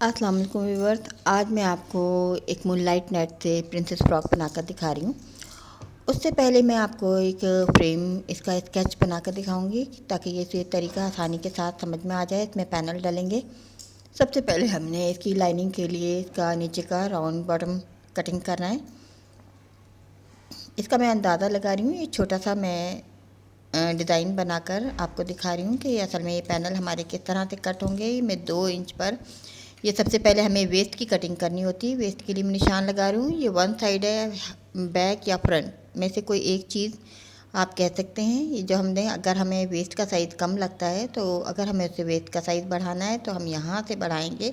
अस्सलाम वालेकुम व्यूअर्स। आज मैं आपको एक मूनलाइट नेट से प्रिंसेस फ्रॉक बनाकर दिखा रही हूँ। उससे पहले मैं आपको एक फ्रेम इसका स्केच बनाकर दिखाऊंगी ताकि ये तरीका आसानी के साथ समझ में आ जाए। इसमें पैनल डालेंगे। सबसे पहले हमने इसकी लाइनिंग के लिए इसका नीचे का राउंड बॉटम कटिंग करना है। इसका मैं अंदाज़ा लगा रही हूँ। ये छोटा सा मैं डिज़ाइन बनाकर आपको दिखा रही हूँ कि असल में ये पैनल हमारे किस तरह से कट होंगे। मैं 2 इंच पर ये सबसे पहले हमें वेस्ट की कटिंग करनी होती है। वेस्ट के लिए मैं निशान लगा रही हूँ। ये वन साइड है, बैक या फ्रंट में से कोई एक चीज़ आप कह सकते हैं। ये जो हमने अगर हमें वेस्ट का साइज़ कम लगता है तो अगर हमें उससे वेस्ट का साइज़ बढ़ाना है तो हम यहाँ से बढ़ाएंगे,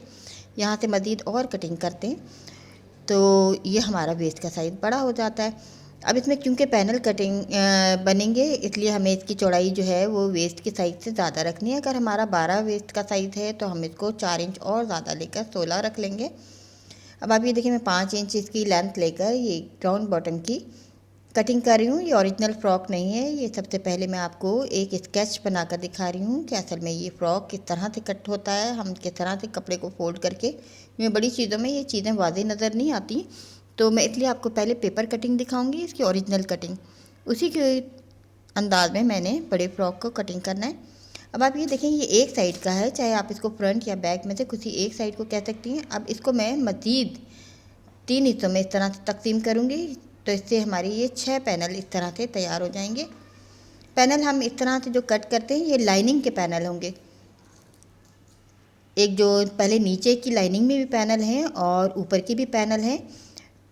यहाँ से मज़ीद और कटिंग करते हैं तो ये हमारा वेस्ट का साइज़ बड़ा हो जाता है। अब इसमें क्योंकि पैनल कटिंग बनेंगे इसलिए हमें इसकी चौड़ाई जो है वो वेस्ट के साइज़ से ज़्यादा रखनी है। अगर हमारा 12 वेस्ट का साइज़ है तो हम इसको 4 इंच और ज़्यादा लेकर 16 रख लेंगे। अब आप ये देखिए मैं 5 इंच इसकी लेंथ लेकर ये राउंड बॉटम की कटिंग कर रही हूँ। ये ओरिजिनल फ़्रॉक नहीं है। ये सबसे पहले मैं आपको एक स्केच बनाकर दिखा रही हूँ कि असल में ये फ़्रॉक किस तरह से कट होता है, हम किस तरह से कपड़े को फोल्ड करके। ये बड़ी चीज़ों में ये चीज़ें वाज़ेह नज़र नहीं आती तो मैं इसलिए आपको पहले पेपर कटिंग दिखाऊंगी, इसकी ओरिजिनल कटिंग। उसी के अंदाज में मैंने बड़े फ्रॉक को कटिंग करना है। अब आप ये देखें ये एक साइड का है, चाहे आप इसको फ्रंट या बैक में से किसी एक साइड को कह सकती हैं। अब इसको मैं मज़ीद 3 हिस्सों में इस तरह से तकसीम करूँगी तो इससे हमारी ये 6 पैनल इस तरह से तैयार हो जाएंगे। पैनल हम इस तरह से जो कट करते हैं ये लाइनिंग के पैनल होंगे। एक जो पहले नीचे की लाइनिंग में भी पैनल हैं और ऊपर की भी पैनल हैं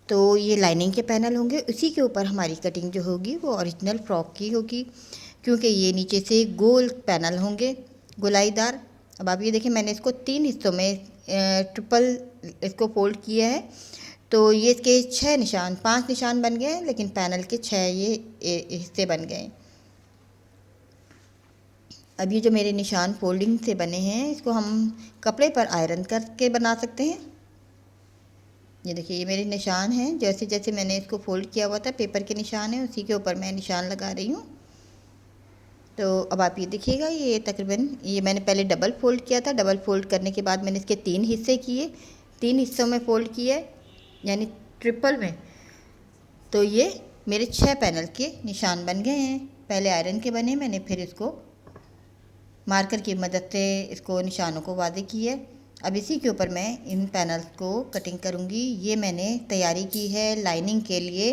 तो ये लाइनिंग के पैनल होंगे। उसी के ऊपर हमारी कटिंग जो होगी वो ओरिजिनल फ्रॉक की होगी क्योंकि ये नीचे से गोल पैनल होंगे, गोलाईदार। अब आप ये देखें मैंने इसको 3 हिस्सों में ट्रिपल इसको फोल्ड किया है तो ये इसके 6 निशान 5 निशान बन गए हैं लेकिन पैनल के 6 ये हिस्से बन गए। अब ये जो मेरे निशान फोल्डिंग से बने हैं इसको हम कपड़े पर आयरन करके बना सकते हैं। ये देखिए ये मेरे निशान हैं, जैसे जैसे मैंने इसको फोल्ड किया हुआ था पेपर के निशान हैं उसी के ऊपर मैं निशान लगा रही हूँ। तो अब आप ये देखिएगा ये तकरीबन ये मैंने पहले डबल फोल्ड किया था। डबल फोल्ड करने के बाद मैंने इसके 3 हिस्से किए, 3 हिस्सों में फ़ोल्ड किए यानी ट्रिपल में। तो ये मेरे 6 पैनल के निशान बन गए हैं। पहले आयरन के बने, मैंने फिर इसको मार्कर की मदद से इसको निशानों को वाज़े किया। अब इसी के ऊपर मैं इन पैनल्स को कटिंग करूँगी। ये मैंने तैयारी की है लाइनिंग के लिए।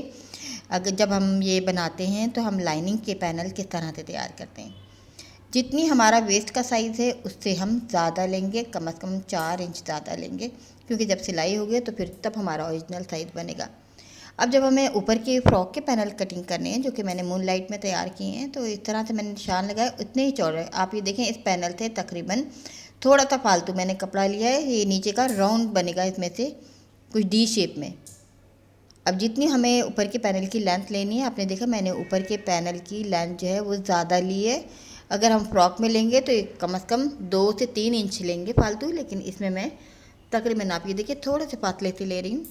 अगर जब हम ये बनाते हैं तो हम लाइनिंग के पैनल किस तरह से तैयार करते हैं, जितनी हमारा वेस्ट का साइज़ है उससे हम ज़्यादा लेंगे, कम से कम 4 इंच ज़्यादा लेंगे क्योंकि जब सिलाई होगी तो फिर तब हमारा ओरिजिनल साइज़ बनेगा। अब जब हमें ऊपर के फ्रॉक के पैनल कटिंग करने हैं जो कि मैंने मूनलाइट में तैयार किए हैं तो इस तरह से मैंने निशान लगाए उतने ही चौड़े। आप ये देखें इस पैनल से तकरीबन थोड़ा सा फालतू मैंने कपड़ा लिया है। ये नीचे का राउंड बनेगा इसमें से कुछ डी शेप में। अब जितनी हमें ऊपर के पैनल की लेंथ लेनी है, आपने देखा मैंने ऊपर के पैनल की लेंथ जो है वो ज़्यादा ली है। अगर हम फ्रॉक में लेंगे तो कम से कम 2 से 3 इंच लेंगे फालतू, लेकिन इसमें मैं तकरीबन आप ये देखिए थोड़े से फासले से ले रही हूँ।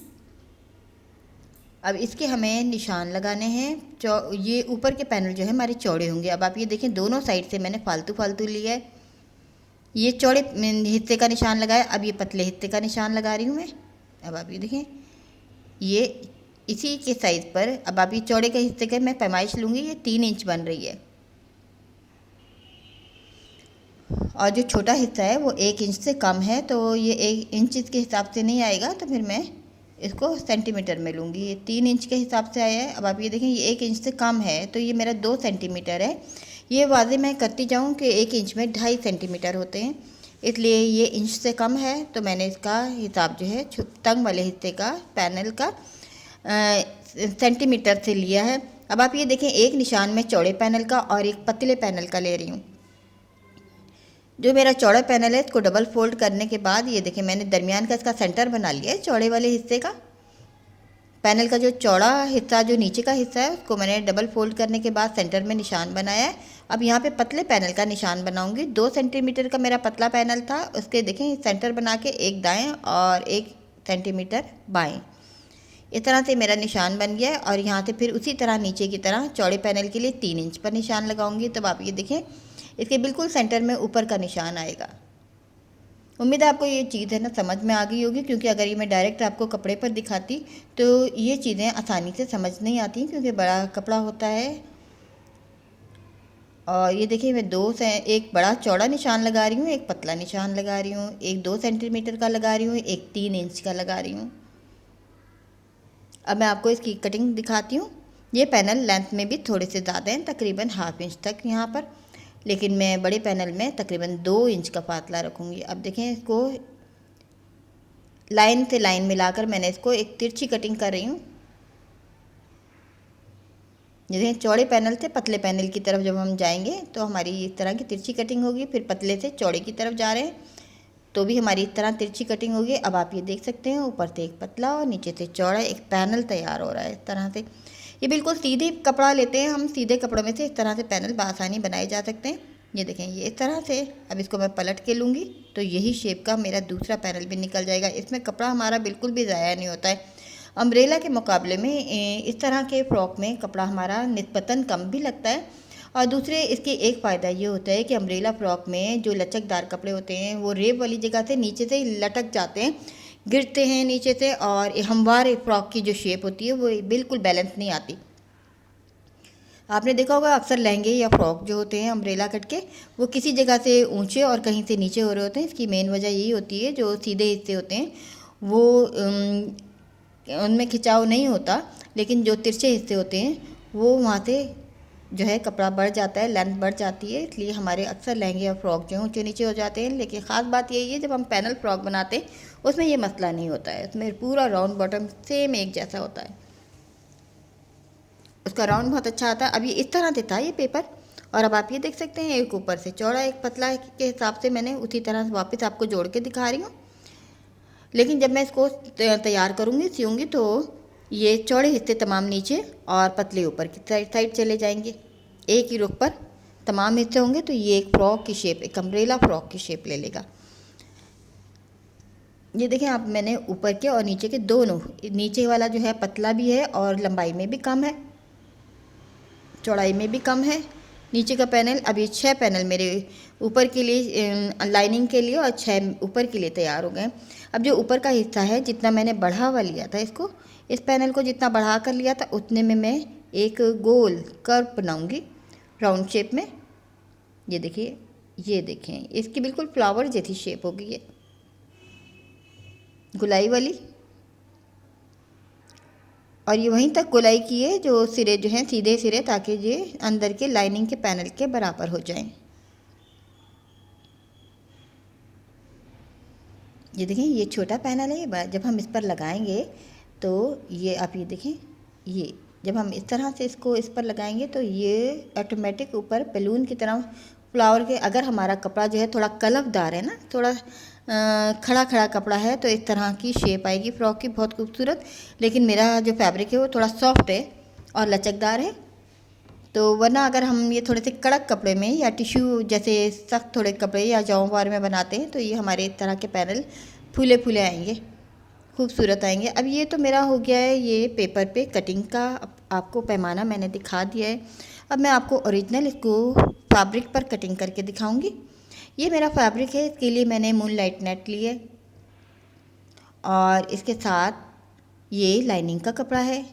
अब इसके हमें निशान लगाने हैं। ये ऊपर के पैनल जो है हमारे चौड़े होंगे। अब आप ये देखें दोनों साइड से मैंने फालतू लिया है। ये चौड़े हिस्से का निशान लगाया, अब ये पतले हिस्से का निशान लगा रही हूँ मैं। अब आप ये देखें ये इसी के साइज़ पर। अब आप ये चौड़े के हिस्से के मैं पैमाइश लूँगी, ये 3 इंच बन रही है और जो छोटा हिस्सा है वो 1 इंच से कम है तो ये 1 इंच के हिसाब से नहीं आएगा तो फिर मैं इसको सेंटीमीटर में लूँगी। ये 3 इंच के हिसाब से आया है। अब आप ये देखें ये 1 इंच से कम है तो ये मेरा 2 सेंटीमीटर है। ये वाज़े मैं करती जाऊँ कि 1 इंच में 2.5 सेंटीमीटर होते हैं, इसलिए ये इंच से कम है तो मैंने इसका हिसाब जो है तंग वाले हिस्से का पैनल का सेंटीमीटर से लिया है। अब आप ये देखें एक निशान में चौड़े पैनल का और एक पतले पैनल का ले रही हूँ। जो मेरा चौड़ा पैनल है इसको डबल फोल्ड करने के बाद ये देखें मैंने दरमियान का इसका सेंटर बना लिया है। चौड़े वाले हिस्से का पैनल का जो चौड़ा हिस्सा जो नीचे का हिस्सा है उसको मैंने डबल फोल्ड करने के बाद सेंटर में निशान बनाया है। अब यहाँ पे पतले पैनल का निशान बनाऊंगी। 2 सेंटीमीटर का मेरा पतला पैनल था, उसके देखें सेंटर बना के एक दाएँ और 1 सेंटीमीटर बाएँ, इस तरह से मेरा निशान बन गया है। और यहाँ से फिर उसी तरह नीचे की तरह चौड़े पैनल के लिए 3 इंच पर निशान लगाऊंगी। तब आप ये देखें इसके बिल्कुल सेंटर में ऊपर का निशान आएगा। उम्मीद है आपको ये चीज़ है ना समझ में आ गई होगी, क्योंकि अगर ये मैं डायरेक्ट आपको कपड़े पर दिखाती तो ये चीज़ें आसानी से समझ नहीं आती, क्योंकि बड़ा कपड़ा होता है। और ये देखिए मैं एक बड़ा चौड़ा निशान लगा रही हूँ, एक पतला निशान लगा रही हूँ, एक 2 सेंटीमीटर का लगा रही हूँ, एक 3 इंच का लगा रही हूँ। अब मैं आपको इसकी कटिंग दिखाती हूँ। ये पैनल लेंथ में भी थोड़े से ज़्यादा हैं, तकरीबन ½ इंच तक यहाँ पर, लेकिन मैं बड़े पैनल में तकरीबन 2 इंच का फासला रखूँगी। अब देखें, इसको लाइन से लाइन मिलाकर मैंने इसको एक तिरछी कटिंग कर रही हूँ। जैसे चौड़े पैनल से पतले पैनल की तरफ जब हम जाएंगे तो हमारी इस तरह की तिरछी कटिंग होगी, फिर पतले से चौड़े की तरफ जा रहे हैं तो भी हमारी इस तरह तिरछी कटिंग होगी। अब आप ये देख सकते हैं, ऊपर से एक पतला और नीचे से चौड़ा एक पैनल तैयार हो रहा है इस तरह से। ये बिल्कुल सीधे कपड़ा लेते हैं हम, सीधे कपड़ों में से इस तरह से पैनल बआसानी बनाए जा सकते हैं। ये देखें, ये इस तरह से। अब इसको मैं पलट के लूँगी तो यही शेप का मेरा दूसरा पैनल भी निकल जाएगा। इसमें कपड़ा हमारा बिल्कुल भी ज़ाया नहीं होता है। अम्ब्रेला के मुकाबले में इस तरह के फ्रॉक में कपड़ा हमारा निस्बतन कम भी लगता है। और दूसरे इसके एक फ़ायदा ये होता है कि अम्ब्रेला फ्रॉक में जो लचकदार कपड़े होते हैं वो रेब वाली जगह से नीचे से लटक जाते हैं, गिरते हैं नीचे से, और हमवार फ्रॉक की जो शेप होती है वो बिल्कुल बैलेंस नहीं आती। आपने देखा होगा अक्सर लहंगे या फ्रॉक जो होते हैं अम्ब्रेला कट के, वो किसी जगह से ऊंचे और कहीं से नीचे हो रहे होते हैं। इसकी मेन वजह यही होती है, जो सीधे हिस्से होते हैं वो उनमें खिंचाव नहीं होता, लेकिन जो तिरछे हिस्से होते हैं वो वहाँ से जो है कपड़ा बढ़ जाता है, लेंथ बढ़ जाती है, इसलिए हमारे अक्सर लहंगे और फ्रॉक जो हैं ऊँचे नीचे हो जाते हैं। लेकिन ख़ास बात यही है, जब हम पैनल फ्रॉक बनाते हैं उसमें ये मसला नहीं होता है, उसमें पूरा राउंड बॉटम सेम एक जैसा होता है, उसका राउंड बहुत अच्छा आता है। अब ये इस तरह से था ये पेपर, और अब आप ये देख सकते हैं एक ऊपर से चौड़ा एक पतला के हिसाब से मैंने उसी तरह से वापस आपको जोड़ के दिखा रही हूँ। लेकिन जब मैं इसको तैयार करूँगी, सियूँगी, तो ये चौड़े हिस्से तमाम नीचे और पतले ऊपर की साइड चले जाएंगे। एक ही रुख पर तमाम हिस्से होंगे तो ये एक फ्रॉक की शेप, एक अम्ब्रेला फ्रॉक की शेप ले लेगा। ये देखें आप, मैंने ऊपर के और नीचे के दोनों, नीचे वाला जो है पतला भी है और लंबाई में भी कम है, चौड़ाई में भी कम है नीचे का पैनल। अब ये 6 पैनल मेरे ऊपर के लिए लाइनिंग के लिए और 6 ऊपर के लिए तैयार हो गए। अब जो ऊपर का हिस्सा है, जितना मैंने बढ़ावा लिया था इसको, इस पैनल को जितना बढ़ा कर लिया था उतने में मैं एक गोल कर्व बनाऊंगी राउंड शेप में। ये देखिए, ये देखें, इसकी बिल्कुल फ्लावर जैसी शेप होगी, ये गुलाई वाली। और ये वहीं तक गोलाई की है जो सिरे जो हैं सीधे सिरे, ताकि ये अंदर के लाइनिंग के पैनल के बराबर हो जाएं। ये देखें, ये छोटा पैनल है, जब हम इस पर लगाएंगे तो ये आप ये देखें, ये जब हम इस तरह से इसको इस पर लगाएंगे तो ये ऑटोमेटिक ऊपर बैलून की तरह फ्लावर के, अगर हमारा कपड़ा जो है थोड़ा कलफदार है ना, थोड़ा खड़ा खड़ा कपड़ा है तो इस तरह की शेप आएगी फ्रॉक की, बहुत खूबसूरत। लेकिन मेरा जो फैब्रिक है वो थोड़ा सॉफ्ट है और लचकदार है, तो वरना अगर हम ये थोड़े से कड़क कपड़े में या टिश्यू जैसे सख्त थोड़े कपड़े या जौंवार में बनाते हैं तो ये हमारे इस तरह के पैनल फूले फूले आएंगे, खूबसूरत आएंगे। अब ये तो मेरा हो गया है ये पेपर पे कटिंग का, आपको पैमाना मैंने दिखा दिया है। अब मैं आपको ओरिजिनल इसको फैब्रिक पर कटिंग करके दिखाऊंगी। ये मेरा फैब्रिक है, इसके लिए मैंने मून लाइट नेट ली है और इसके साथ ये लाइनिंग का कपड़ा है।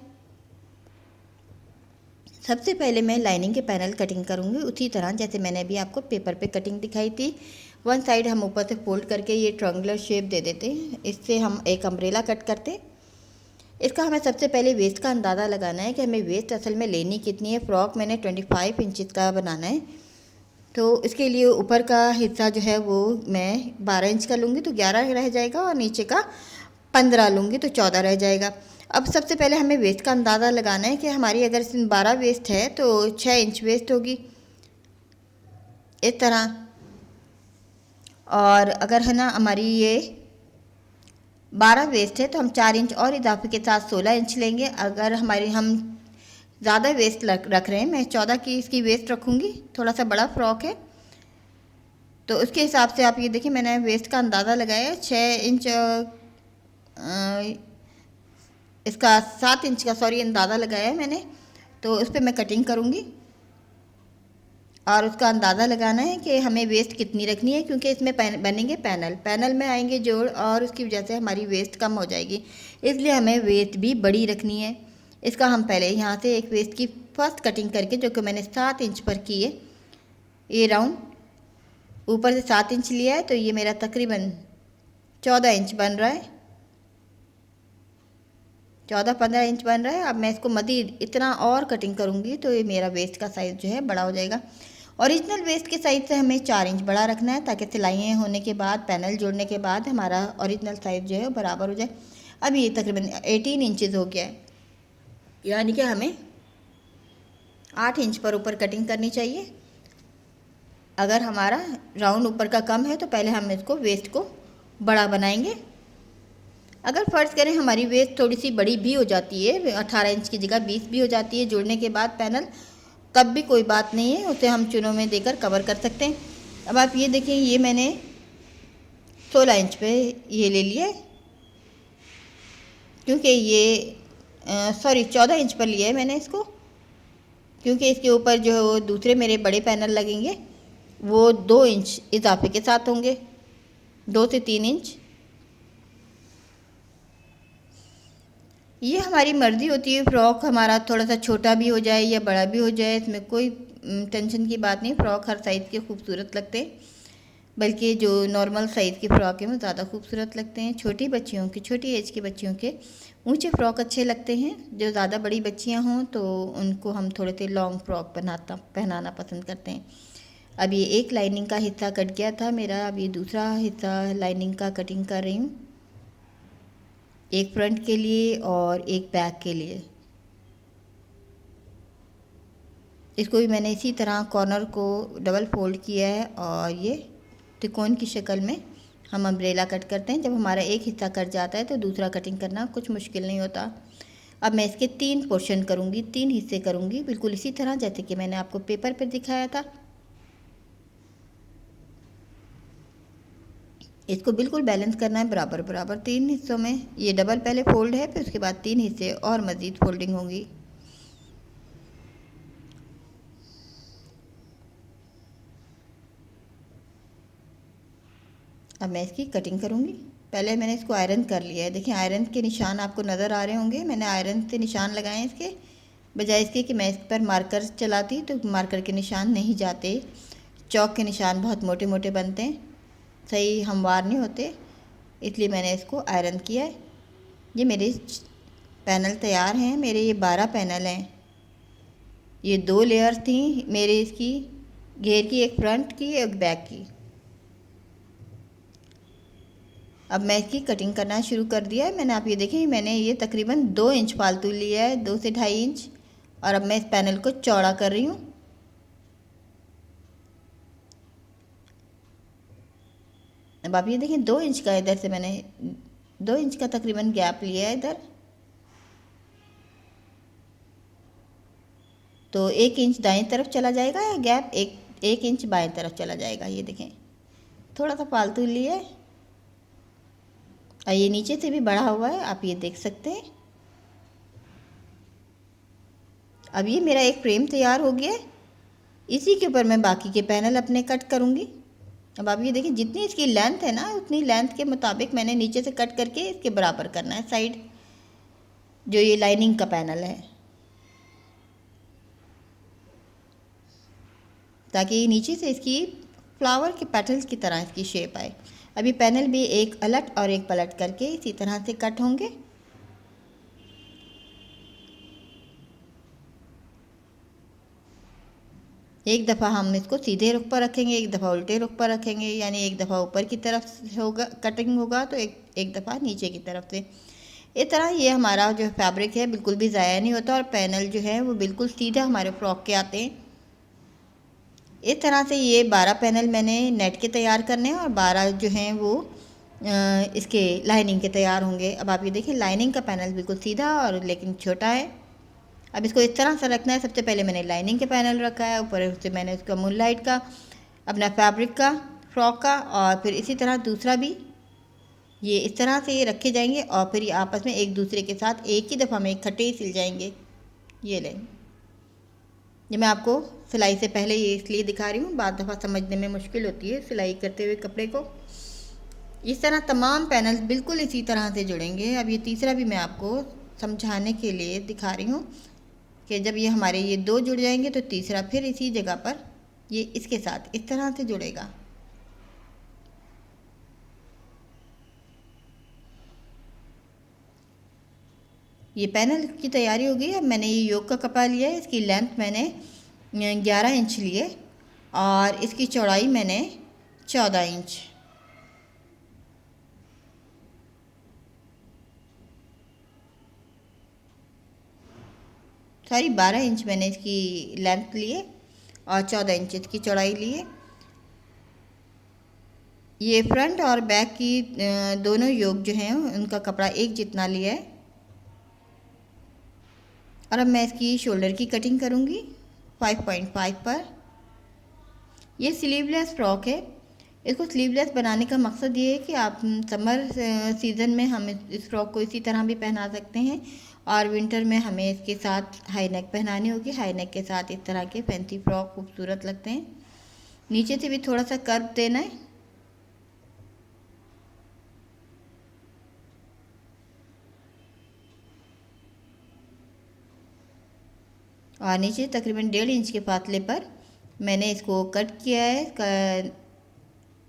सबसे पहले मैं लाइनिंग के पैनल कटिंग करूँगी उसी तरह जैसे मैंने अभी आपको पेपर पे कटिंग दिखाई थी। वन साइड हम ऊपर से फोल्ड करके ये ट्रायंगुलर शेप दे देते हैं, इससे हम एक अम्ब्रेला कट करते हैं। इसका हमें सबसे पहले वेस्ट का अंदाज़ा लगाना है कि हमें वेस्ट असल में लेनी कितनी है। फ्रॉक मैंने 25 इंचज़ का बनाना है, तो इसके लिए ऊपर का हिस्सा जो है वो मैं 12 इंच का लूँगी तो 11 रह जाएगा, और नीचे का 15 लूँगी तो 14 रह जाएगा। अब सबसे पहले हमें वेस्ट का अंदाज़ा लगाना है कि हमारी अगर 12 वेस्ट है तो 6 इंच वेस्ट होगी इस तरह, और अगर है ना हमारी ये 12 वेस्ट है तो हम 4 इंच और इजाफे के साथ 16 इंच लेंगे। अगर हम ज़्यादा वेस्ट रख रहे हैं, मैं 14 की इसकी वेस्ट रखूँगी, थोड़ा सा बड़ा फ्रॉक है तो उसके हिसाब से आप ये देखिए मैंने वेस्ट का अंदाज़ा लगाया 6 इंच, इसका 7 इंच का अंदाज़ा लगाया है मैंने, तो उस पर मैं कटिंग करूँगी। और उसका अंदाज़ा लगाना है कि हमें वेस्ट कितनी रखनी है, क्योंकि इसमें बनेंगे पैनल में आएंगे जोड़, और उसकी वजह से हमारी वेस्ट कम हो जाएगी, इसलिए हमें वेस्ट भी बड़ी रखनी है। इसका हम पहले यहाँ से एक वेस्ट की फर्स्ट कटिंग करके, जो कि मैंने 7 इंच पर की है, ये राउंड ऊपर से 7 इंच लिया है, तो ये मेरा तकरीबन 14 इंच बन रहा है, 14-15 इंच बन रहा है। अब मैं इसको मज़ीद इतना और कटिंग करूँगी तो ये मेरा वेस्ट का साइज़ जो है बड़ा हो जाएगा। ओरिजिनल वेस्ट के साइज़ से हमें 4 इंच बड़ा रखना है, ताकि सिलाइयाँ होने के बाद, पैनल जोड़ने के बाद हमारा ओरिजिनल साइज़ जो है बराबर हो जाए। अब ये तकरीबन 18 इंचज़ हो गया है, यानी कि हमें 8 इंच पर ऊपर कटिंग करनी चाहिए। अगर हमारा राउंड ऊपर का कम है तो पहले हम इसको वेस्ट को बड़ा बनाएंगे। अगर फ़र्ज़ करें हमारी वेस्ट थोड़ी सी बड़ी भी हो जाती है, 18 इंच की जगह 20 भी हो जाती है जोड़ने के बाद पैनल, तब भी कोई बात नहीं है, उसे हम चुनों में देकर कवर कर सकते हैं। अब आप ये देखें, ये मैंने 16 इंच पे ये ले लिया है, क्योंकि ये 14 इंच पर लिया है मैंने इसको, क्योंकि इसके ऊपर जो दूसरे मेरे बड़े पैनल लगेंगे वो 2 इंच इजाफे के साथ होंगे, 2 से 3 इंच। ये हमारी मर्ज़ी होती है, फ़्रॉक हमारा थोड़ा सा छोटा भी हो जाए या बड़ा भी हो जाए, इसमें कोई टेंशन की बात नहीं। फ़्रॉक हर साइज़ के खूबसूरत लगते हैं, बल्कि जो नॉर्मल साइज़ के फ़्रॉक हैं वो ज़्यादा खूबसूरत लगते हैं। छोटी बच्चियों के, छोटी एज की बच्चियों के ऊंचे फ़्रॉक अच्छे लगते हैं। जो ज़्यादा बड़ी बच्चियां हों तो उनको हम थोड़े से लॉन्ग फ़्रॉक पहनाना पसंद करते हैं। अब ये एक लाइनिंग का हिस्सा कट गया था मेरा, अब ये दूसरा हिस्सा लाइनिंग का कटिंग कर रही हूँ, एक फ्रंट के लिए और एक बैक के लिए। इसको भी मैंने इसी तरह कॉर्नर को डबल फोल्ड किया है, और ये त्रिकोण की शक्ल में हम अम्ब्रेला कट करते हैं। जब हमारा एक हिस्सा कट जाता है तो दूसरा कटिंग करना कुछ मुश्किल नहीं होता। अब मैं इसके 3 पोर्शन करूँगी, 3 हिस्से करूँगी, बिल्कुल इसी तरह जैसे कि मैंने आपको पेपर पर दिखाया था। इसको बिल्कुल बैलेंस करना है, बराबर बराबर 3 हिस्सों में। ये डबल पहले फोल्ड है, फिर उसके बाद 3 हिस्से और मज़ीद फोल्डिंग होंगी। अब मैं इसकी कटिंग करूँगी। पहले मैंने इसको आयरन कर लिया है, देखिए आयरन के निशान आपको नज़र आ रहे होंगे। मैंने आयरन से निशान लगाए हैं इसके, बजाय इसके कि मैं इस पर मार्कर चलाती तो मार्कर के निशान नहीं जाते। चौक के निशान बहुत मोटे मोटे बनते हैं, सही हमवार नहीं होते, इसलिए मैंने इसको आयरन किया है। ये मेरे पैनल तैयार हैं, मेरे ये 12 पैनल हैं। ये 2 लेयर थी मेरे इसकी घेर की, एक फ्रंट की एक बैक की। अब मैं इसकी कटिंग करना शुरू कर दिया है मैंने। आप ये देखें, मैंने ये तकरीबन 2 इंच फालतू लिया है, 2 से 2.5 इंच, और अब मैं इस पैनल को चौड़ा कर रही हूँ। अब आप ये देखें 2 इंच का इधर से मैंने 2 इंच का तकरीबन गैप लिया है इधर, तो 1 इंच दाएं तरफ चला जाएगा या गैप 1 इंच बाएं तरफ चला जाएगा। ये देखें थोड़ा सा फालतू लिया है, और ये नीचे से भी बढ़ा हुआ है, आप ये देख सकते हैं। अब ये मेरा एक फ्रेम तैयार हो गया है, इसी के ऊपर मैं बाकी के पैनल अपने कट करूँगी। अब आप ये देखिए, जितनी इसकी लेंथ है ना, उतनी लेंथ के मुताबिक मैंने नीचे से कट करके इसके बराबर करना है साइड, जो ये लाइनिंग का पैनल है, ताकि नीचे से इसकी फ्लावर के पेटल्स की तरह इसकी शेप आए। अभी पैनल भी एक अलट और एक पलट करके इसी तरह से कट होंगे। एक दफ़ा हम इसको सीधे रुख पर रखेंगे, एक दफ़ा उल्टे रुख पर रखेंगे, यानी एक दफ़ा ऊपर की तरफ होगा कटिंग होगा तो एक दफ़ा नीचे की तरफ से। इस तरह ये हमारा जो फैब्रिक है बिल्कुल भी ज़ाया नहीं होता, और पैनल जो है वो बिल्कुल सीधा हमारे फ्रॉक के आते हैं। इस तरह से ये 12 पैनल मैंने नेट के तैयार करने हैं, और 12 जो हैं वो इसके लाइनिंग के तैयार होंगे। अब आप ये देखिए, लाइनिंग का पैनल बिल्कुल सीधा और लेकिन छोटा है। अब इसको इस तरह से रखना है, सबसे पहले मैंने लाइनिंग के पैनल रखा है, ऊपर से मैंने उसका मूनलाइट का, अपना फैब्रिक का, फ्रॉक का, और फिर इसी तरह दूसरा भी ये इस तरह से ये रखे जाएंगे, और फिर ये आपस में एक दूसरे के साथ एक ही दफ़ा में इकट्ठे ही सिल जाएंगे। ये लें, ये मैं आपको सिलाई से पहले ये इसलिए दिखा रही हूँ, बाद दफ़ा समझने में मुश्किल होती है सिलाई करते हुए कपड़े को। इस तरह तमाम पैनल्स बिल्कुल इसी तरह से जुड़ेंगे। अब ये तीसरा भी मैं आपको समझाने के लिए दिखा रही हूँ कि जब ये हमारे ये दो जुड़ जाएंगे तो तीसरा फिर इसी जगह पर ये इसके साथ इस तरह से जुड़ेगा। ये पैनल की तैयारी हो गई। अब मैंने ये योग का कपड़ा लिया है, इसकी लेंथ मैंने 11 इंच लिए और इसकी चौड़ाई मैंने 14 इंच। सॉरी 12 इंच मैंने इसकी लेंथ लिए और 14 इंच इसकी चौड़ाई लिए। ये फ्रंट और बैक की दोनों योग जो हैं उनका कपड़ा एक जितना लिया है। और अब मैं इसकी शोल्डर की कटिंग करूँगी 5.5 पर। ये स्लीवलेस फ्रॉक है। इसको स्लीवलेस बनाने का मकसद ये है कि आप समर सीज़न में हम इस फ्रॉक को इसी तरह भी पहना सकते हैं और विंटर में हमें इसके साथ हाई नेक पहनानी होगी। हाई नेक के साथ इस तरह के फैंसी फ्रॉक खूबसूरत लगते हैं। नीचे से भी थोड़ा सा कर्व देना है। और नीचे तकरीबन 1.5 इंच के फासले पर मैंने इसको कट किया है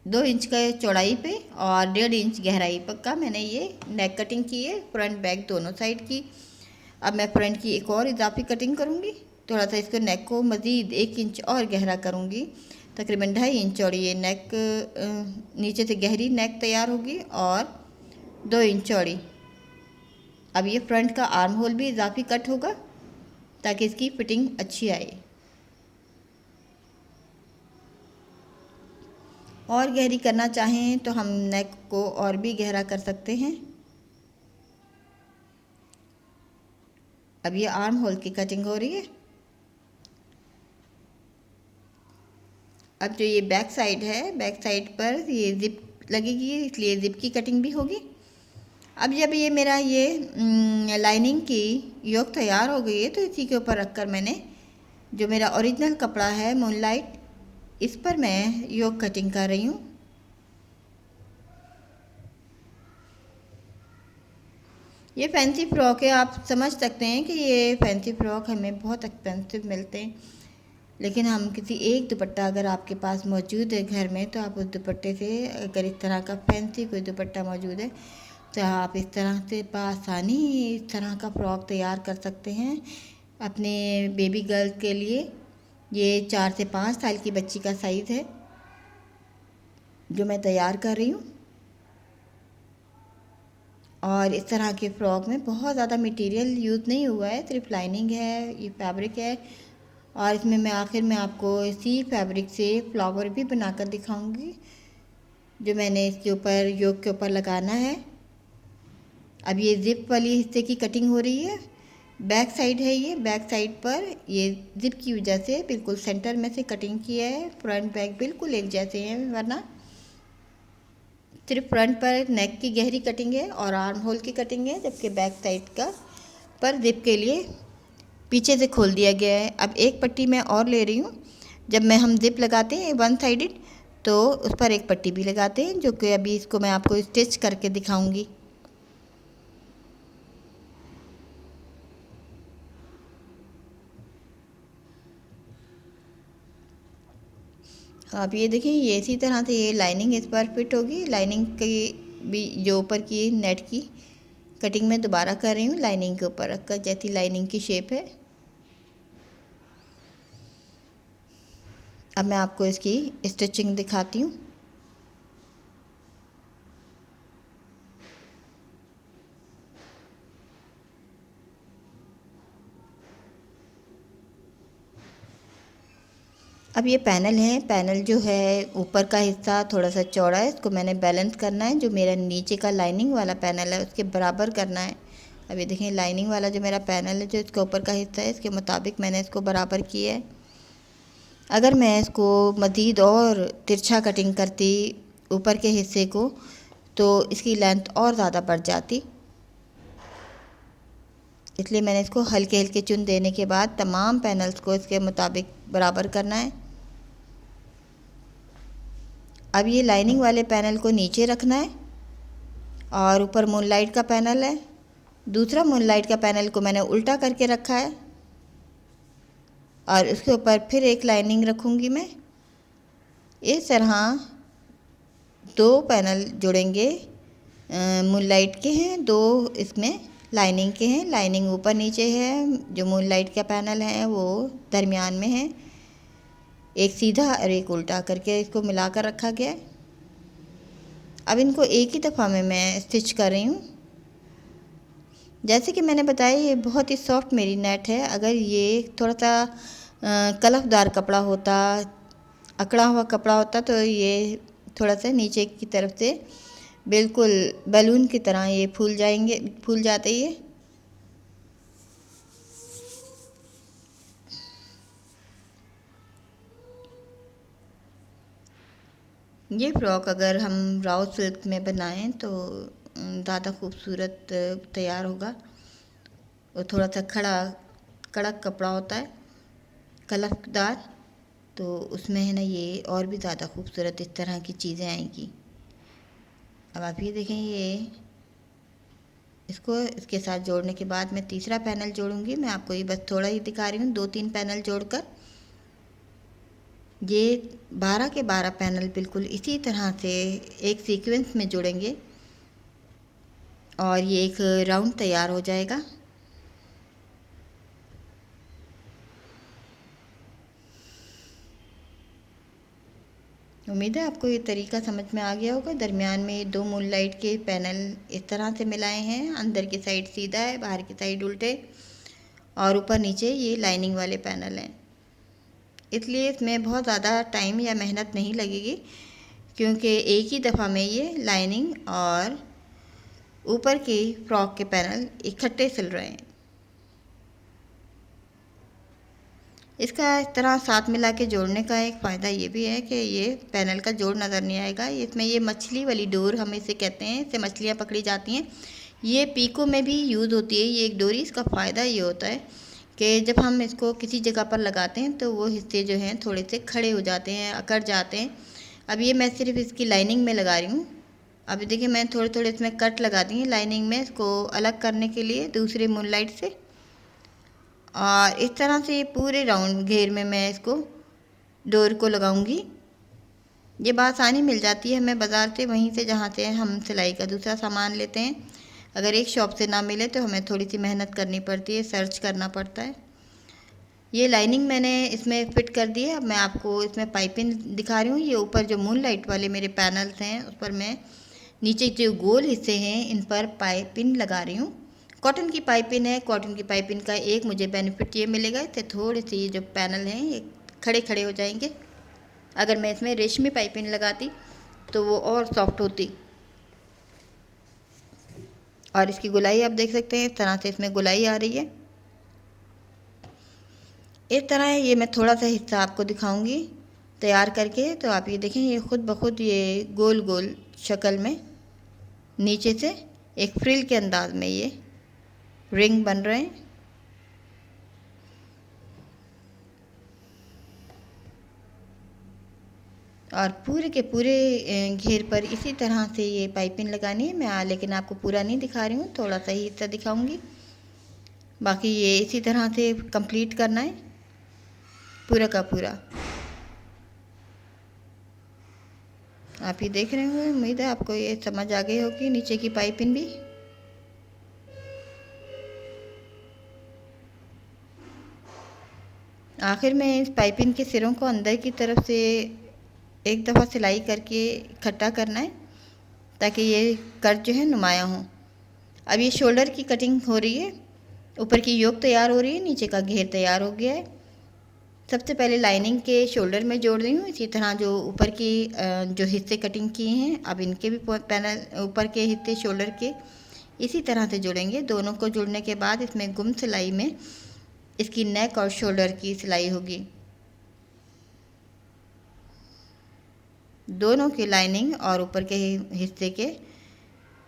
2 इंच का चौड़ाई पे और 1.5 इंच गहराई पर का मैंने ये नेक कटिंग की है, फ्रंट बैक दोनों साइड की। अब मैं फ्रंट की एक और इजाफी कटिंग करूँगी। थोड़ा सा इसको नेक को मज़ीद 1 इंच और गहरा करूँगी। तकरीबन 2.5 इंच चौड़ी ये नेक नीचे से गहरी नेक तैयार होगी और 2 इंच चौड़ी। अब ये फ्रंट का आर्म होल भी इजाफी कट होगा ताकि इसकी फिटिंग अच्छी आए। और गहरी करना चाहें तो हम नेक को और भी गहरा कर सकते हैं। अब ये आर्म होल की कटिंग हो रही है। अब जो ये बैक साइड है, बैक साइड पर ये जिप लगेगी इसलिए जिप की कटिंग भी होगी। अब जब ये मेरा ये लाइनिंग की योक तैयार हो गई है तो इसी के ऊपर रखकर मैंने जो मेरा ओरिजिनल कपड़ा है मूनलाइट, इस पर मैं योक कटिंग कर रही हूँ। ये फैंसी फ्रॉक है। आप समझ सकते हैं कि ये फैंसी फ्रॉक हमें बहुत एक्सपेंसिव मिलते हैं, लेकिन हम किसी एक दुपट्टा अगर आपके पास मौजूद है घर में तो आप उस दुपट्टे से अगर इस तरह का फैंसी कोई दुपट्टा मौजूद है तो आप इस तरह से बआसानी इस तरह का फ्रॉक तैयार कर सकते हैं अपने बेबी गर्ल के लिए। ये 4 से 5 साल की बच्ची का साइज़ है जो मैं तैयार कर रही हूँ। और इस तरह के फ़्रॉक में बहुत ज़्यादा मटेरियल यूज़ नहीं हुआ है, सिर्फ लाइनिंग है, ये फैब्रिक है और इसमें मैं आखिर में आपको इसी फैब्रिक से फ्लावर भी बनाकर दिखाऊंगी जो मैंने इसके ऊपर योक के ऊपर लगाना है। अब ये ज़िप वाली हिस्से की कटिंग हो रही है। बैक साइड है, ये बैक साइड पर ये ज़िप की वजह से बिल्कुल सेंटर में से कटिंग किया है। फ्रंट बैक बिल्कुल एक जैसे हैं, वरना सिर्फ फ्रंट पर नेक की गहरी कटिंग है और आर्म होल की कटिंग है, जबकि बैक साइड का पर ज़िप के लिए पीछे से खोल दिया गया है। अब एक पट्टी मैं और ले रही हूँ। जब मैं हम ज़िप लगाते हैं वन साइडेड तो उस पर एक पट्टी भी लगाते हैं, जो कि अभी इसको मैं आपको स्टिच करके दिखाऊंगी। आप ये देखिए, ये इसी तरह से ये लाइनिंग इस पर फिट होगी। लाइनिंग की भी जो ऊपर की नेट की कटिंग मैं दोबारा कर रही हूँ लाइनिंग के ऊपर रखकर, जैसी लाइनिंग की शेप है। अब मैं आपको इसकी स्टिचिंग दिखाती हूँ। अब ये पैनल है, पैनल जो है ऊपर का हिस्सा थोड़ा सा चौड़ा है, इसको मैंने बैलेंस करना है। जो मेरा नीचे का लाइनिंग वाला पैनल है उसके बराबर करना है। अब ये देखें, लाइनिंग वाला जो मेरा पैनल है जो इसका ऊपर का हिस्सा है इसके मुताबिक मैंने इसको बराबर किया है। अगर मैं इसको मज़ीद और तिरछा कटिंग करती ऊपर के हिस्से को तो इसकी लेंथ और ज़्यादा बढ़ जाती, इसलिए मैंने इसको हल्के हल्के चुन देने के बाद तमाम पैनल्स को इसके मुताबिक बराबर करना है। अब ये लाइनिंग वाले पैनल को नीचे रखना है और ऊपर मूनलाइट का पैनल है। दूसरा मूनलाइट का पैनल को मैंने उल्टा करके रखा है और उसके ऊपर फिर एक लाइनिंग रखूँगी मैं। इस तरह दो पैनल जुड़ेंगे, मूनलाइट के हैं, दो इसमें लाइनिंग के हैं। लाइनिंग ऊपर नीचे है, जो मूनलाइट का पैनल है वो दरमियान में है। एक सीधा और एक उल्टा करके इसको मिलाकर रखा गया है। अब इनको एक ही दफ़ा में मैं स्टिच कर रही हूँ। जैसे कि मैंने बताया ये बहुत ही सॉफ्ट मेरी नेट है। अगर ये थोड़ा सा कलफदार कपड़ा होता, अकड़ा हुआ कपड़ा होता तो ये थोड़ा सा नीचे की तरफ से बिल्कुल बैलून की तरह ये फूल जाते ये फ्रॉक अगर हम राव सिल्क में बनाएं तो ज़्यादा खूबसूरत तैयार होगा। वो थोड़ा सा कड़क कपड़ा होता है, कलफदार, तो उसमें है ना ये और भी ज़्यादा खूबसूरत इस तरह की चीज़ें आएंगी। अब आप ये देखें, ये इसको इसके साथ जोड़ने के बाद मैं तीसरा पैनल जोड़ूंगी। मैं आपको ये बस थोड़ा ही दिखा रही हूँ, 2-3 पैनल जोड़कर ये 12 के 12 पैनल बिल्कुल इसी तरह से एक सीक्वेंस में जुड़ेंगे और ये एक राउंड तैयार हो जाएगा। उम्मीद है आपको ये तरीका समझ में आ गया होगा। दरमियान में दो मूनलाइट के पैनल इस तरह से मिलाए हैं, अंदर की साइड सीधा है, बाहर की साइड उल्टे, और ऊपर नीचे ये लाइनिंग वाले पैनल हैं। इसलिए इसमें बहुत ज़्यादा टाइम या मेहनत नहीं लगेगी, क्योंकि एक ही दफ़ा में ये लाइनिंग और ऊपर की फ्रॉक के पैनल इकट्ठे सिल रहे हैं। इसका इस तरह साथ मिला के जोड़ने का एक फ़ायदा ये भी है कि ये पैनल का जोड़ नज़र नहीं आएगा। इसमें ये मछली वाली डोर हम इसे कहते हैं, इससे मछलियाँ पकड़ी जाती हैं। ये पीको में भी यूज़ होती है ये एक डोरी। इसका फ़ायदा ये होता है कि जब हम इसको किसी जगह पर लगाते हैं तो वो हिस्से जो हैं थोड़े से खड़े हो जाते हैं, अकड़ जाते हैं। अब ये मैं सिर्फ इसकी लाइनिंग में लगा रही हूँ। अभी देखिए मैं थोड़े थोड़े इसमें कट लगा दी हैं लाइनिंग में, इसको अलग करने के लिए दूसरे मूनलाइट से। और इस तरह से पूरे राउंड घेर में मैं इसको डोर को लगाऊंगी। ये बासानी मिल जाती है हमें बाज़ार से, वहीं से जहाँ से हम सिलाई का दूसरा सामान लेते हैं। अगर एक शॉप से ना मिले तो हमें थोड़ी सी मेहनत करनी पड़ती है, सर्च करना पड़ता है। ये लाइनिंग मैंने इसमें फ़िट कर दी है। अब मैं आपको इसमें पाइपिंग दिखा रही हूँ। ये ऊपर जो मूनलाइट वाले मेरे पैनल्स हैं उस पर मैं नीचे जो गोल हिस्से हैं इन पर पाइपिंग लगा रही हूँ। कॉटन की पाइपिंग है। कॉटन की पाइपिंग का एक मुझे बेनिफिट ये मिलेगा, इससे थोड़े से ये जो पैनल हैं ये खड़े खड़े हो जाएंगे। अगर मैं इसमें रेशमी पाइपिंग लगाती तो वो और सॉफ्ट होती। और इसकी गुलाई आप देख सकते हैं, इस तरह से इसमें गुलाई आ रही है। इस तरह ये मैं थोड़ा सा हिस्सा आपको दिखाऊंगी तैयार करके, तो आप ये देखें ये खुद ब खुद ये गोल गोल शक्ल में नीचे से एक फ्रिल के अंदाज में ये रिंग बन रहे हैं। और पूरे के पूरे घेर पर इसी तरह से ये पाइपिंग लगानी है। मैं लेकिन आपको पूरा नहीं दिखा रही हूँ, थोड़ा सा ही हिस्सा दिखाऊंगी। बाकी ये इसी तरह से कंप्लीट करना है पूरा का पूरा। आप ये देख रहे होंगे, उम्मीद है आपको ये समझ आ गई होगी नीचे की पाइपिंग भी। आखिर में इस पाइपिंग के सिरों को अंदर की तरफ से एक दफ़ा सिलाई करके इकट्ठा करना है ताकि ये कट जो है नुमाया हो। अब ये शोल्डर की कटिंग हो रही है, ऊपर की योक तैयार हो रही है, नीचे का घेर तैयार हो गया है। सबसे पहले लाइनिंग के शोल्डर में जोड़ रही हूँ। इसी तरह जो ऊपर की जो हिस्से कटिंग किए हैं अब इनके भी पैनल ऊपर के हिस्से शोल्डर के इसी तरह से जुड़ेंगे। दोनों को जुड़ने के बाद इसमें गुम सिलाई में इसकी नेक और शोल्डर की सिलाई होगी। दोनों की लाइनिंग और ऊपर के हिस्से के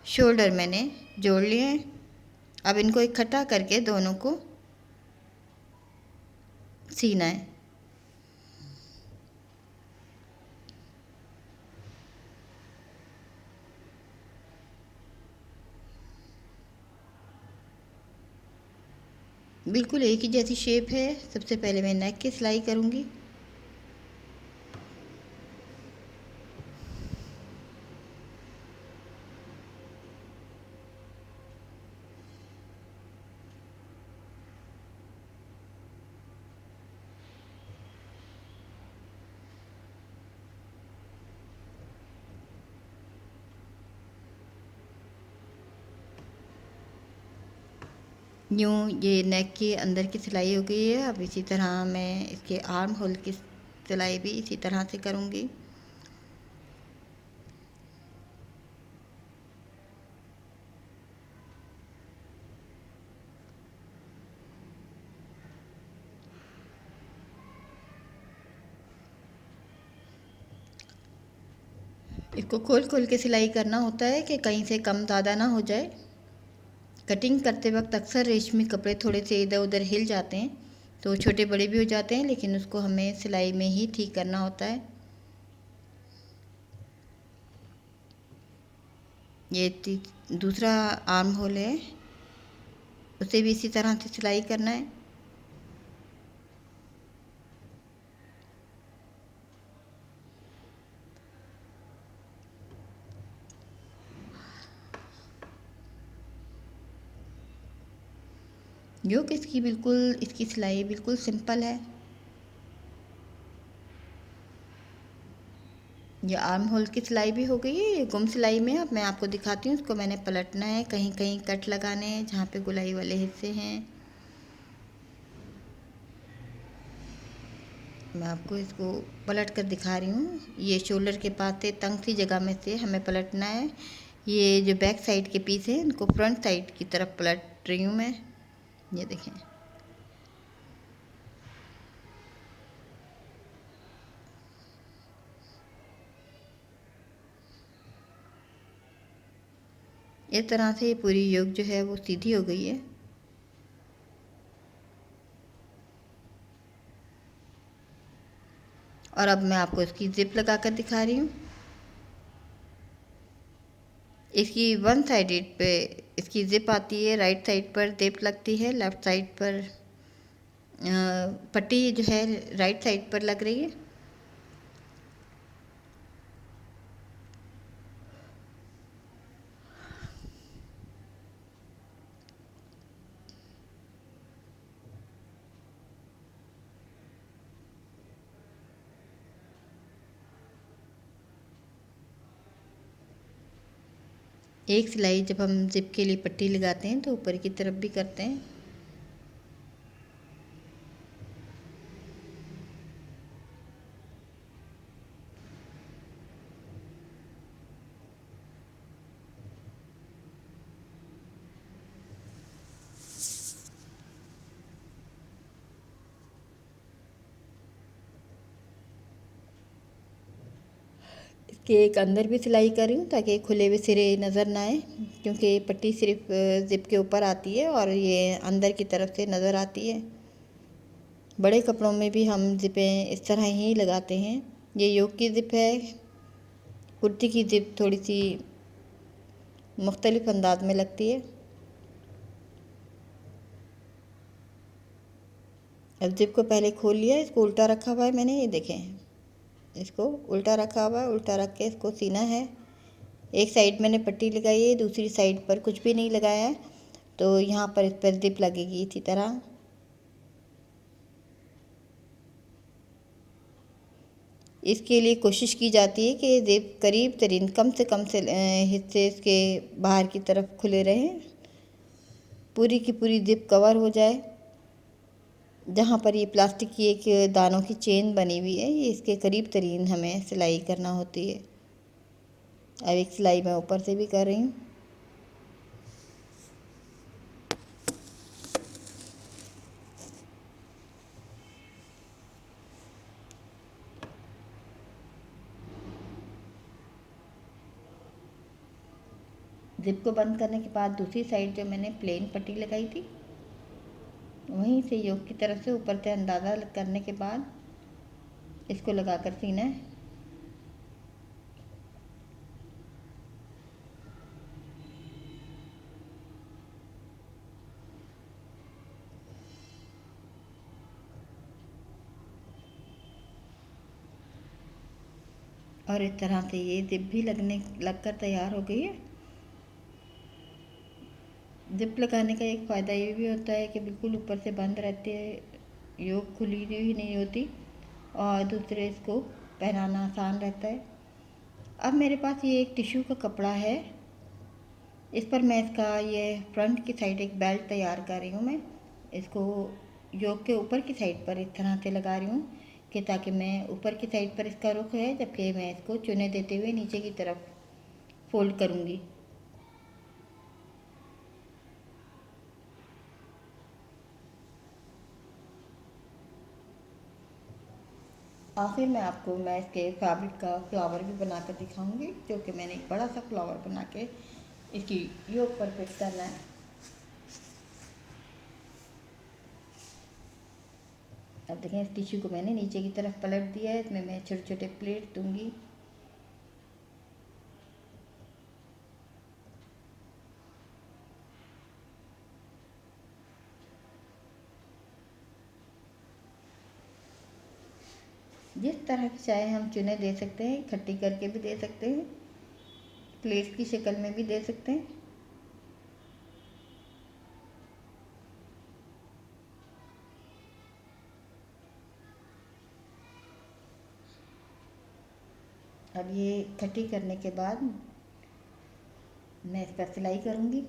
शोल्डर मैंने जोड़ लिए हैं अब इनको इकट्ठा करके दोनों को सीना है। बिल्कुल एक ही जैसी शेप है। सबसे पहले मैं नेक की सिलाई करूँगी। यूँ ये नेक के अंदर की सिलाई हो गई है। अब इसी तरह मैं इसके आर्म होल की सिलाई भी इसी तरह से करूँगी। इसको खोल खोल के सिलाई करना होता है कि कहीं से कम ज़्यादा ना हो जाए। कटिंग करते वक्त अक्सर रेशमी कपड़े थोड़े से इधर उधर हिल जाते हैं, तो छोटे बड़े भी हो जाते हैं, लेकिन उसको हमें सिलाई में ही ठीक करना होता है। ये दूसरा आर्म होल है, उसे भी इसी तरह से सिलाई करना है। जो कि इसकी सिलाई बिल्कुल सिंपल है। ये आर्म होल की सिलाई भी हो गई है। ये गुम सिलाई में अब मैं आपको दिखाती हूँ। इसको मैंने पलटना है, कहीं कहीं कट लगाने हैं जहाँ पे गुलाई वाले हिस्से हैं। मैं आपको इसको पलट कर दिखा रही हूँ। ये शोल्डर के पास से तंग सी जगह में से हमें पलटना है। ये जो बैक साइड के पीस है इनको फ्रंट साइड की तरफ पलट रही हूँ मैं। ये देखें। इस तरह से ये पूरी योक जो है वो सीधी हो गई है। और अब मैं आपको इसकी जिप लगा कर दिखा रही हूँ। इसकी वन साइडेड पे इसकी जिप आती है, राइट साइड पर जिप लगती है, लेफ़्ट साइड पर पट्टी जो है राइट साइड पर लग रही है। एक सिलाई जब हम जिप के लिए पट्टी लगाते हैं तो ऊपर की तरफ भी करते हैं। इसके एक अंदर भी सिलाई कर रही हूँ ताकि खुले हुए सिरे नज़र ना आए, क्योंकि पट्टी सिर्फ जिप के ऊपर आती है और ये अंदर की तरफ से नज़र आती है। बड़े कपड़ों में भी हम ज़िपें इस तरह ही लगाते हैं। ये योक की ज़िप है। कुर्ती की ज़िप थोड़ी सी मुख्तलिफ अंदाज में लगती है। अब ज़िप को पहले खोल लिया, इसको उल्टा रखा हुआ है मैंने, ये देखें। इसको उल्टा रखा हुआ है, उल्टा रख के इसको सीना है। एक साइड मैंने पट्टी लगाई है, दूसरी साइड पर कुछ भी नहीं लगाया है, तो यहाँ पर इस पर ज़िप लगेगी इसी तरह। इसके लिए कोशिश की जाती है कि ज़िप करीब तरीन कम से कम से हिस्से इसके बाहर की तरफ खुले रहें, पूरी की पूरी ज़िप कवर हो जाए। जहाँ पर ये प्लास्टिक की एक दानों की चेन बनी हुई है, ये इसके करीब तरीन हमें सिलाई करना होती है। अब एक सिलाई मैं ऊपर से भी कर रही हूँ। ज़िप को बंद करने के बाद दूसरी साइड जो मैंने प्लेन पट्टी लगाई थी वहीं से योक की तरफ से ऊपर से अंदाज़ा करने के बाद इसको लगाकर सीना है। और इस तरह से ये ज़िप भी लगकर तैयार हो गई है। ज़िप लगाने का एक फ़ायदा ये भी होता है कि बिल्कुल ऊपर से बंद रहती है, योक खुली हुई नहीं होती और दूसरे इसको पहनाना आसान रहता है। अब मेरे पास ये एक टिश्यू का कपड़ा है, इस पर मैं इसका ये फ्रंट की साइड एक बेल्ट तैयार कर रही हूँ। मैं इसको योक के ऊपर की साइड पर इस तरह से लगा रही हूँ कि ताकि मैं ऊपर की साइड पर इसका रुख है, जबकि मैं इसको चुने देते हुए नीचे की तरफ फोल्ड करूँगी। आखिर में आपको मैं इसके फैब्रिक का फ्लावर भी बना कर दिखाऊँगी, जो कि मैंने एक बड़ा सा फ्लावर बना के इसकी योक पर फिट करना है। अब देखें, इस टिश्यू को मैंने नीचे की तरफ पलट दिया है, इसमें मैं छोटे छोटे प्लेट दूंगी। जिस तरह की चाहे हम चुने दे सकते हैं, इकट्ठी करके भी दे सकते हैं, प्लेट की शक्ल में भी दे सकते हैं। अब ये इकट्ठी करने के बाद मैं इस पर सिलाई करूँगी।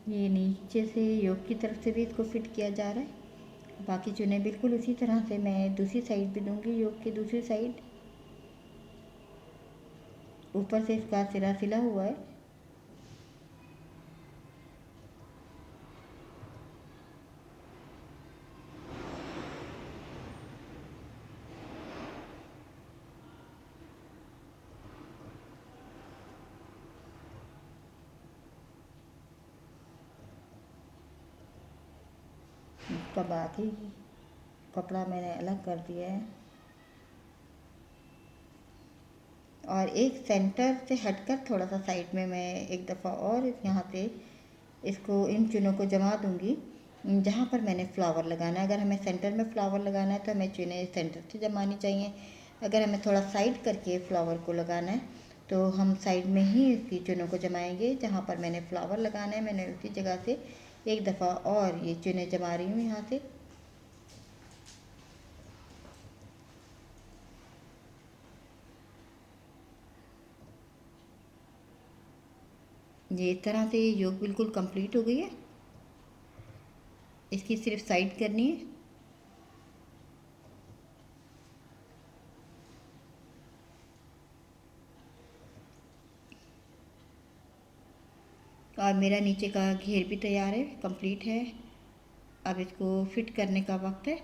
ये नीचे से योक की तरफ से भी इसको फिट किया जा रहा है। बाकी चुने बिल्कुल उसी तरह से मैं दूसरी साइड भी दूंगी, योक की दूसरी साइड। ऊपर से इसका सिरा सिला हुआ है। इसका बाकी कपड़ा मैंने अलग कर दिया है और एक सेंटर से हटकर थोड़ा सा साइड में मैं एक दफ़ा और यहाँ से इसको इन चुनों को जमा दूंगी जहाँ पर मैंने फ्लावर लगाना है। अगर हमें सेंटर में फ्लावर लगाना है तो हमें चुने सेंटर से जमानी चाहिए। अगर हमें थोड़ा साइड करके फ्लावर को लगाना है तो हम साइड में ही इसकी चुनों को जमाएंगे। जहाँ पर मैंने फ्लावर लगाना है मैंने उसी जगह से एक दफ़ा और ये चुने जमा रही हूँ यहाँ से। ये इस तरह से योक बिल्कुल कंप्लीट हो गई है। इसकी सिर्फ साइड करनी है। और मेरा नीचे का घेर भी तैयार है, कंप्लीट है। अब इसको फिट करने का वक्त है।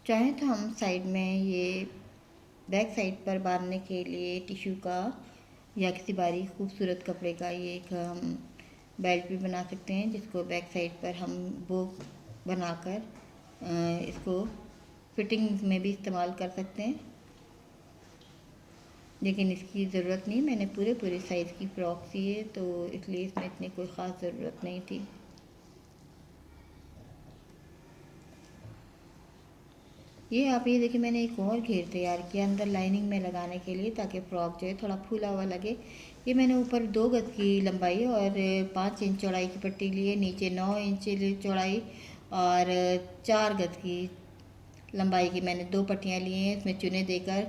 चाहे तो हम साइड में ये बैक साइड पर बांधने के लिए टिश्यू का या किसी बारीक खूबसूरत कपड़े का ये एक हम बेल्ट भी बना सकते हैं, जिसको बैक साइड पर हम वो बनाकर इसको फिटिंग में भी इस्तेमाल कर सकते हैं। लेकिन इसकी ज़रूरत नहीं, मैंने पूरे पूरे साइज़ की फ़्रॉक सी है तो इसलिए इसमें इतनी कोई ख़ास ज़रूरत नहीं थी। ये आप ये देखिए, मैंने एक और घेर तैयार किया अंदर लाइनिंग में लगाने के लिए, ताकि फ्रॉक जो है थोड़ा फूला हुआ लगे। ये मैंने ऊपर 2 गज की लंबाई और 5 इंच चौड़ाई की पट्टी ली है, नीचे 9 इंच चौड़ाई और 4 गज की लंबाई की मैंने 2 पट्टियाँ ली हैं। इसमें चुने देकर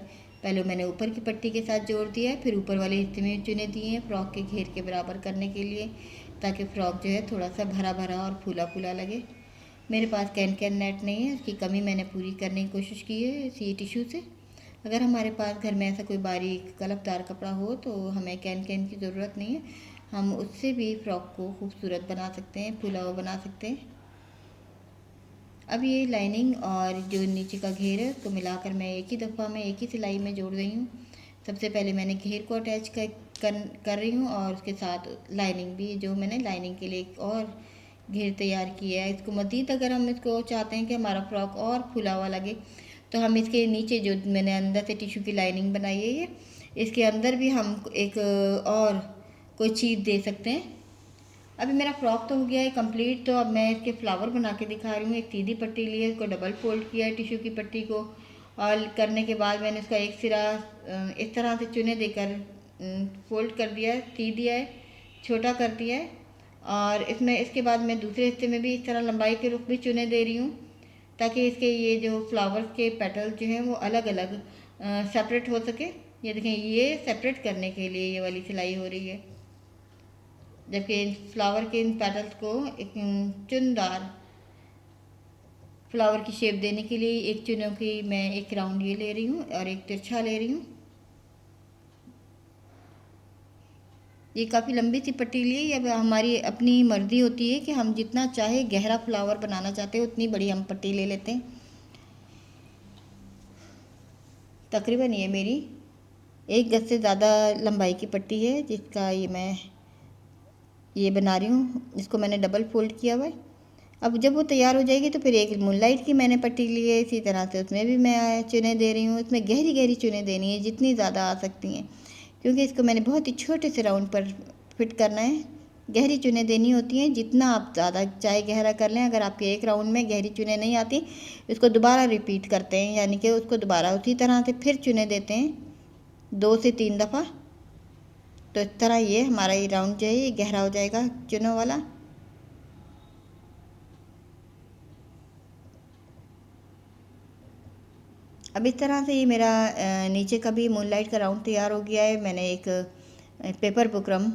पहले मैंने ऊपर की पट्टी के साथ जोड़ दिया है, फिर ऊपर वाले हिस्से में चुने दिए हैं फ्रॉक के घेर के बराबर करने के लिए, ताकि फ़्रॉक जो है थोड़ा सा भरा भरा और फूला फूला लगे। मेरे पास कैन नेट नहीं है, उसकी कमी मैंने पूरी करने की कोशिश की है इसी टिश्यू से। अगर हमारे पास घर में ऐसा कोई बारीक कलफदार कपड़ा हो तो हमें कैन की ज़रूरत नहीं है, हम उससे भी फ़्रॉक को खूबसूरत बना सकते हैं, फूला हुआ बना सकते हैं। अब ये लाइनिंग और जो नीचे का घेर है उसको मिलाकर मैं एक ही दफ़ा में एक ही सिलाई में जोड़ रही हूँ। सबसे पहले मैंने घेर को अटैच कर रही हूँ और उसके साथ लाइनिंग भी, जो मैंने लाइनिंग के लिए एक और घेर तैयार किया है। इसको मज़ीद अगर हम इसको चाहते हैं कि हमारा फ्रॉक और फुला हुआ लगे, तो हम इसके नीचे जो मैंने अंदर से टिश्यू की लाइनिंग बनाई है, ये इसके अंदर भी हम एक और कोई चीज़ दे सकते हैं। अभी मेरा फ्रॉक तो हो गया है कंप्लीट, तो अब मैं इसके फ्लावर बना के दिखा रही हूँ। एक सीधी पट्टी ली है, इसको डबल फोल्ड किया है टिश्यू की पट्टी को, और करने के बाद मैंने इसका एक सिरा इस तरह से चुने देकर फोल्ड कर दिया है, सी दिया है, छोटा कर दिया है। और इसमें इसके बाद मैं दूसरे हिस्से में भी इस तरह लंबाई के रुख भी चुने दे रही हूँ, ताकि इसके ये जो फ्लावर्स के पेटल जो हैं वो अलग अलग सेपरेट हो सके। ये देखें, ये सेपरेट करने के लिए ये वाली सिलाई हो रही है, जबकि इन फ्लावर के इन पेटल्स को एक चुनदार फ्लावर की शेप देने के लिए एक चुनों की मैं एक राउंड ये ले रही हूँ और एक तिरछा ले रही हूँ। ये काफ़ी लंबी सी पट्टी ली है। अब हमारी अपनी मर्ज़ी होती है कि हम जितना चाहे गहरा फ्लावर बनाना चाहते हैं उतनी बड़ी हम पट्टी ले लेते हैं। तकरीबन ये मेरी 1 गज से ज़्यादा लंबाई की पट्टी है, जिसका मैं ये बना रही हूँ। इसको मैंने डबल फोल्ड किया हुआ है। अब जब वो तैयार हो जाएगी तो फिर एक मूनलाइट की मैंने पट्टी ली है, इसी तरह से उसमें भी मैं चुने दे रही हूँ। इसमें गहरी गहरी चुने देनी है, जितनी ज़्यादा आ सकती हैं, क्योंकि इसको मैंने बहुत ही छोटे से राउंड पर फिट करना है। गहरी चुने देनी होती हैं, जितना आप ज़्यादा चाहे गहरा कर लें। अगर आपके एक राउंड में गहरी चुने नहीं आती, इसको दोबारा रिपीट करते हैं, यानी कि उसको दोबारा उसी तरह से फिर चुने देते हैं 2 से 3 दफ़ा। तो इस तरह ये हमारा ये राउंड जो है ये गहरा हो जाएगा चुनों वाला। अब इस तरह से ये मेरा नीचे का भी मूनलाइट का राउंड तैयार हो गया है। मैंने एक पेपर बुकरम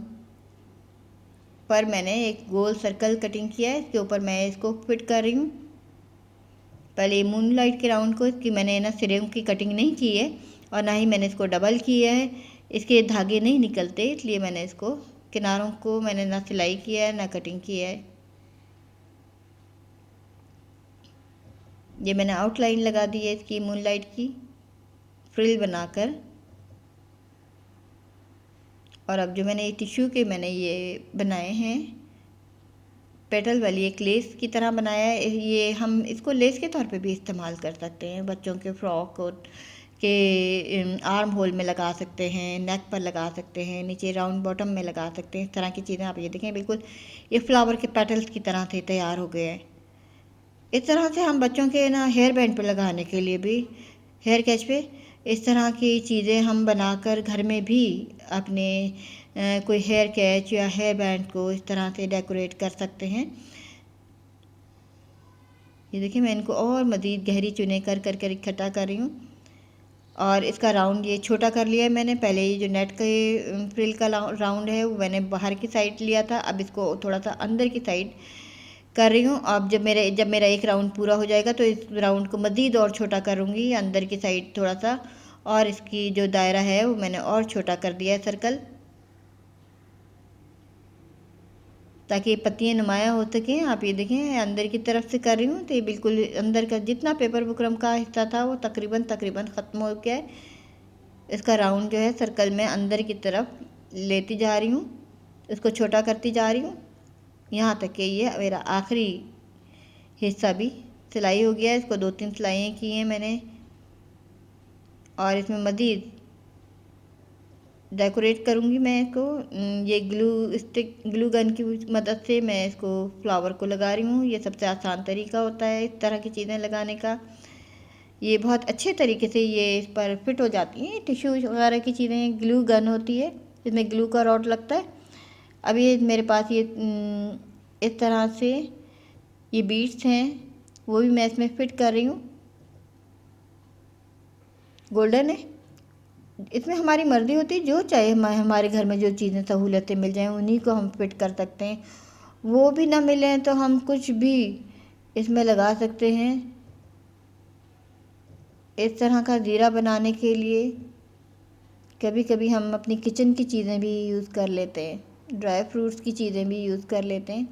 पर मैंने एक गोल सर्कल कटिंग किया है, इसके ऊपर मैं इसको फिट कर रही हूँ। पहले मूनलाइट के राउंड को इसकी मैंने ना सिरे की कटिंग नहीं की है, और ना ही मैंने इसको डबल किया है। इसके धागे नहीं निकलते, इसलिए मैंने इसको किनारों को मैंने ना सिलाई किया है ना कटिंग किया है। ये मैंने आउटलाइन लगा दी है इसकी मूनलाइट की फ्रिल बनाकर। और अब जो मैंने ये टिश्यू के मैंने ये बनाए हैं पेटल वाली एक लेस की तरह बनाया है, ये हम इसको लेस के तौर पे भी इस्तेमाल कर सकते हैं। बच्चों के फ्रॉक और के आर्म होल में लगा सकते हैं, नेक पर लगा सकते हैं, नीचे राउंड बॉटम में लगा सकते हैं। इस तरह की चीज़ें आप ये देखें, बिल्कुल ये फ्लावर के पेटल्स की तरह से तैयार हो गए हैं। इस तरह से हम बच्चों के ना हेयर बैंड पे लगाने के लिए भी, हेयर कैच पे, इस तरह की चीज़ें हम बनाकर घर में भी अपने कोई हेयर कैच या हेयर बैंड को इस तरह से डेकोरेट कर सकते हैं। ये देखिए, मैं इनको और मज़ीद गहरी चुने कर इकट्ठा कर रही हूँ, और इसका राउंड ये छोटा कर लिया है मैंने। पहले ये जो नेट के फ्रिल का राउंड है वो मैंने बाहर की साइड लिया था, अब इसको थोड़ा सा अंदर की साइड कर रही हूँ। अब जब मेरा एक राउंड पूरा हो जाएगा तो इस राउंड को मज़ीद और छोटा करूँगी अंदर की साइड थोड़ा सा, और इसकी जो दायरा है वो मैंने और छोटा कर दिया है सर्कल, ताकि पत्तियाँ नुमाया हो सकें। आप ये देखें, अंदर की तरफ से कर रही हूँ तो ये बिल्कुल अंदर का जितना पेपर बुकरम का हिस्सा था वो तकरीबन ख़त्म हो गया है। इसका राउंड जो है सर्कल में अंदर की तरफ लेती जा रही हूँ, इसको छोटा करती जा रही हूँ, यहाँ तक कि ये मेरा आखिरी हिस्सा भी सिलाई हो गया है। इसको 2-3 सिलाइयाँ की हैं मैंने, और इसमें मज़ीद डेकोरेट करूँगी मैं इसको। ये ग्लू गन की मदद से मैं इसको फ्लावर को लगा रही हूँ। ये सबसे आसान तरीका होता है इस तरह की चीज़ें लगाने का। ये बहुत अच्छे तरीके से ये इस पर फिट हो जाती हैं। टिश्यू वगैरह की चीज़ें, ग्लू गन होती है, इसमें ग्लू का रॉड लगता है। अब ये मेरे पास ये इस तरह से ये बीड्स हैं, वो भी मैं इसमें फिट कर रही हूँ। गोल्डन है, इसमें हमारी मर्ज़ी होती है, जो चाहे हमारे घर में जो चीज़ें सहूलतें मिल जाएं उन्हीं को हम फिट कर सकते हैं। वो भी ना मिलें तो हम कुछ भी इसमें लगा सकते हैं। इस तरह का ज़ीरा बनाने के लिए कभी कभी हम अपनी किचन की चीज़ें भी यूज़ कर लेते हैं, ड्राई फ्रूट्स की चीज़ें भी यूज़ कर लेते हैं।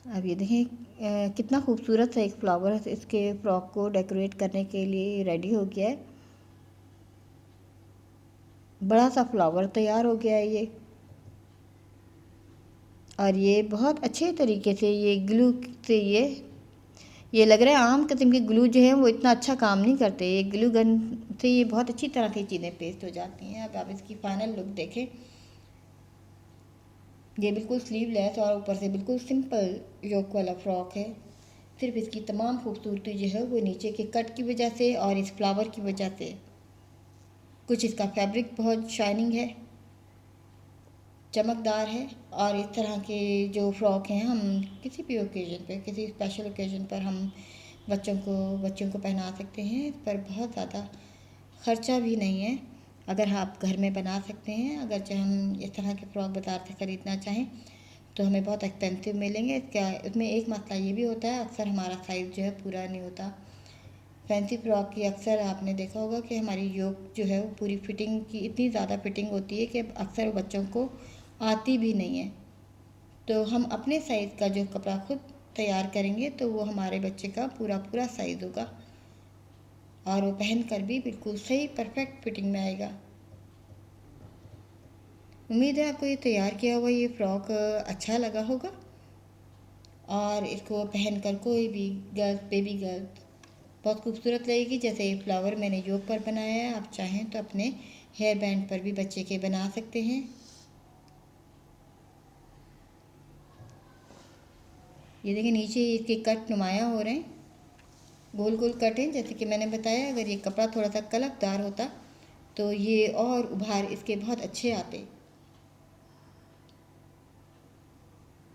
अब ये देखें कितना खूबसूरत सा एक फ्लावर इसके फ्रॉक को डेकोरेट करने के लिए रेडी हो गया है। बड़ा सा फ्लावर तैयार हो गया है ये, और ये बहुत अच्छे तरीके से ये ग्लू से ये लग रहा है आम किस्म के ग्लू जो है वो इतना अच्छा काम नहीं करते। ये ग्लू गन से ये बहुत अच्छी तरह से चीज़ें पेस्ट हो जाती हैं। अब आप इसकी फाइनल लुक देखें। ये बिल्कुल स्लीवलेस और ऊपर से बिल्कुल सिंपल योक वाला फ्रॉक है। सिर्फ इसकी तमाम खूबसूरती जो है वो नीचे के कट की वजह से और इस फ्लावर की वजह से। कुछ इसका फैब्रिक बहुत शाइनिंग है, चमकदार है, और इस तरह के जो फ्रॉक हैं हम किसी भी ओकेजन पे, किसी स्पेशल ओकेजन पर हम बच्चों को पहना सकते हैं। इस पर बहुत ज़्यादा ख़र्चा भी नहीं है। अगर आप घर में बना सकते हैं, अगर चाहे हम इस तरह के फ्रॉक बाज़ार से ख़रीदना चाहें तो हमें बहुत एक्सपेंसिव मिलेंगे। इसका इसमें एक मसला ये भी होता है, अक्सर हमारा साइज़ जो है पूरा नहीं होता। फैंसी फ्रॉक की अक्सर आपने देखा होगा कि हमारी योक जो है वो पूरी फिटिंग की, इतनी ज़्यादा फिटिंग होती है कि अक्सर बच्चों को आती भी नहीं है। तो हम अपने साइज़ का जो कपड़ा खुद तैयार करेंगे तो वो हमारे बच्चे का पूरा पूरा साइज़ होगा, और वो पहन कर भी बिल्कुल सही परफेक्ट फिटिंग में आएगा। उम्मीद है आपको ये तैयार किया हुआ ये फ़्रॉक अच्छा लगा होगा, और इसको पहन कर कोई भी गर्ल्स, बेबी गर्ल्स बहुत खूबसूरत लगेगी। जैसे ये फ्लावर मैंने योक पर बनाया है, आप चाहें तो अपने हेयर बैंड पर भी बच्चे के बना सकते हैं। ये देखिए नीचे इसके कट नुमाया हो रहे हैं, गोल गोल कट हैं। जैसे कि मैंने बताया, अगर ये कपड़ा थोड़ा सा कलफदार होता तो ये और उभार इसके बहुत अच्छे आते।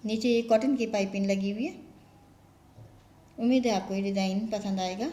नीचे ये कॉटन की पाइपिंग लगी हुई है। उम्मीद है आपको ये डिज़ाइन पसंद आएगा।